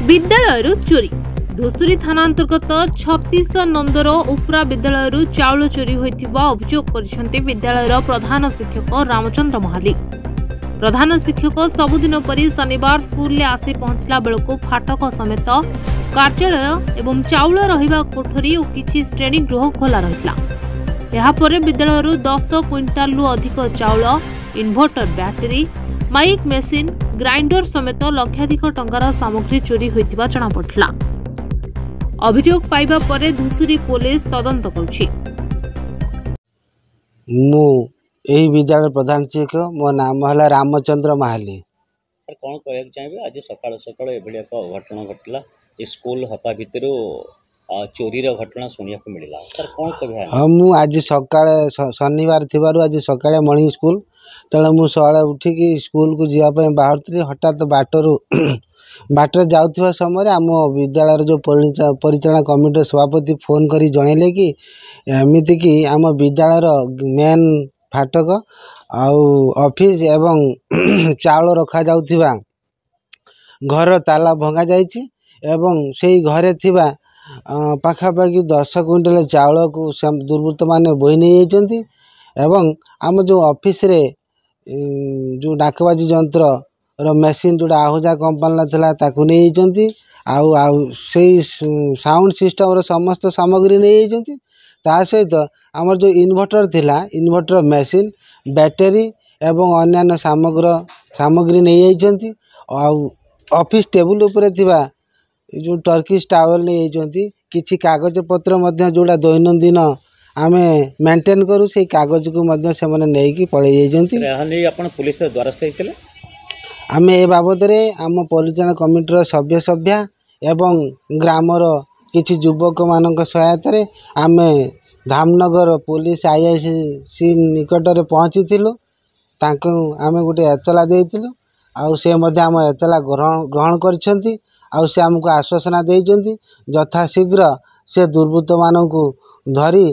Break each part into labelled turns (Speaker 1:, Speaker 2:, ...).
Speaker 1: विद्यालय चोरी धुसुरी थाना अंतर्गत 36 नंदर उपरा विद्यालय चाउल चोरी होइथिबा अभियोग करिसेंती विद्यालयर प्रधान शिक्षक रामचंद्र महाली। प्रधान शिक्षक सबुदिन परी शनिवार स्कूल ले आसी पहुंचला बेलको फाटक समेत कार्यालय एवं चाउल रहिबा कोठरी और किछि श्रेणी गृह खोला रहितला। एहा परे विद्यालय 10 क्विंटाल रु अधिक चाउल, inverter battery, mike machine, grinder समेत लक्षाधिक टंकार सामग्री चोरी होइतिबा जणा पड़ला। अभियोग पाइबा परे धुसुरी पुलिस तदंत करुछि।
Speaker 2: मु एही विद्यालय प्रधान शिक्षक मो नाम हला रामचंद्र महाली।
Speaker 3: सर कौन कहक चाहिए आज सकाळ सकाळ एभली एक घटना घटला स्कूल हता भितर चोरी रो घटना सुनिया को मिलला। सर कौन कहबे?
Speaker 2: हां मु आज सकाळ शनिवार थिबारु आज सकाळ मॉर्निंग स्कूल तळे मु सकाळ उठी कि स्कूल को जिया पे बाहरती हठात बाटर जाउथिबा समय आम विद्यालय जो परिचालन कमिटी सभापति फोन करी जनैले कि एमिति कि आम विद्यालय मेन फाटक आउ ऑफिस एवं चाउल रखा जाउथिबा घर ताला भंगा जाइछि एवं सेही घरे थिबा पाखापाखि 10 क्विंटल चाउल को दुर्वृत्त माने बोही नहीं जाइछन्ति एवं आम जो ऑफिस रे जो डाकबाजी यंत्र रो मशीन जोड़ा आहुजा कंपनी थला ताकू नहीं जाइछन्ति आउ सेही साउंड सिस्टम रो समस्त सामग्री नहीं जाइछन्ति। ता सहित आमर जो इन्वर्टर थिला इन्वर्टर मशीन बैटरी एवं अन्य सामग्री नहीं जाइछन्ति आउ ऑफिस टेबल ऊपर थिबा जो टर्किश टावल नहीं जाइछन्ति किछि कागज पत्र मध्य जोड़ा दैनंदिन आमे मेंटेन करू से कागज को मध्य से माने नै कि पळै जाइछन्ति।
Speaker 3: रहनी आपण पुलिस के द्वारस्थ हेतिले
Speaker 2: आमे ए बाबद रे आम परिचालन कमिटी सभ्य एवं ग्रामर किछि युवक मानक सहायता रे आमे धामनगर पुलिस आईआईसी निकट रे पहुंची थिलु तांको आमे गोटे एतला देइथिलु आउ से मध्य आम एतला ग्रहण करछन्ति आउ से हमको आश्वासन देइछन्ति यथा शीघ्र से दुर्वृत्त मानक धरी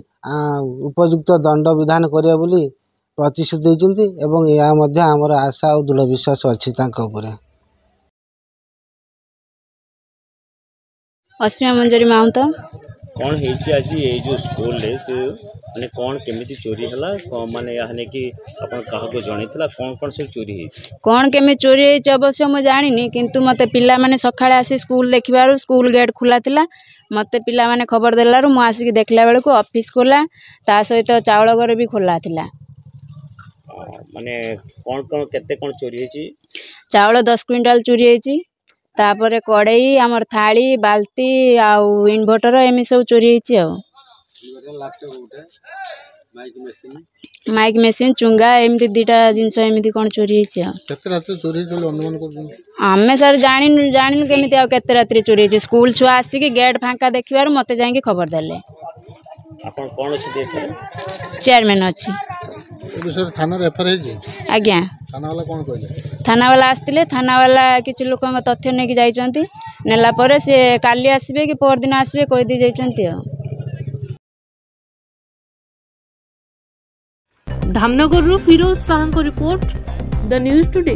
Speaker 2: उपयुक्त दंड विधान करिया बोली प्रतिश्रुति देइछन्ति एवं या मध्य हमर आशा और दृढ़ विश्वास अछि तांको ऊपर।
Speaker 4: अस्मिया मंजरी माउंट
Speaker 3: कौन हेची आज ये जो स्कूल ले से माने कौन केमिति चोरी हला माने याने कि अपन काहा को जणैतला कौन से चोरी हे
Speaker 4: कौन केमि चोरी हे अवश्य मु जानिनी किंतु मते पिला माने सखाळे आसी स्कूल देखिबारु स्कूल गेट खुला थिला मते पिला माने खबर देलारु मु आसी देखला बेलको ऑफिस खोला ता सहित चावल घर भी खोला थिला।
Speaker 3: माने कौन केते कौन चोरी हेची
Speaker 4: चावल 10 क्विंटल चोरी हेची तापरे कड़ई आमर थाली बाल्टी आउ इन्वर्टर एमि सब चोरी हेची आ माइक मेसिन चुंगा एमती दीटा जिनस एमती कौन चोरी हेची आ
Speaker 2: केते रात चोरी हेलो अनुमान कर
Speaker 4: आमे सर जानिन केमिति आ केते रात चोरी हेची स्कूल छुआ आसी कि गेट फांका देखिबार मते जाई कि खबर देले।
Speaker 3: अपन कौन अछि देखरे
Speaker 4: चेयरमैन अछि
Speaker 2: ए विषय थाना रेफर हेजी
Speaker 4: आज्ञा
Speaker 2: थाना वाला कौन कहले
Speaker 4: थाना वाला आस्तिले थाना वाला किछि लोकन तथ्य नै कि जाइचंती नेला परे से काली आसीबे कि पर दिन आसीबे कहि दी जाइचंती आ।
Speaker 1: धामनगर फिरोज शाह को रिपोर्ट द न्यूज टुडे।